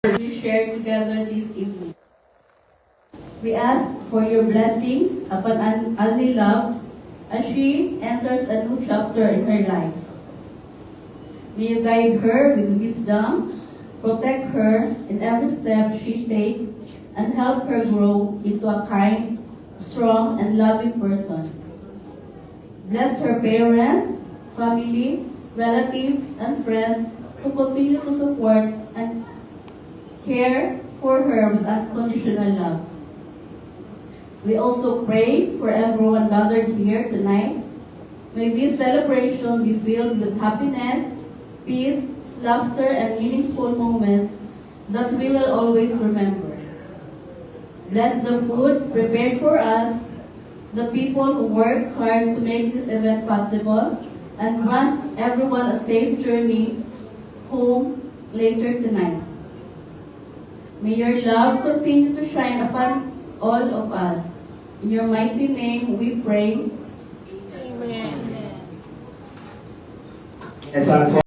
we share together this evening. We ask for your blessings upon Annie Love as she enters a new chapter in her life. May you guide her with wisdom, protect her in every step she takes, and help her grow into a kind, strong, and loving person. Bless her parents, family, relatives, and friends who continue to support and care for her with unconditional love. We also pray for everyone gathered here tonight. May this celebration be filled with happiness, peace, laughter, and meaningful moments that we will always remember. Bless the food prepared for us, the people who work hard to make this event possible, and grant everyone a safe journey home later tonight. May your love continue to shine upon all of us. In your mighty name we pray. Amen. As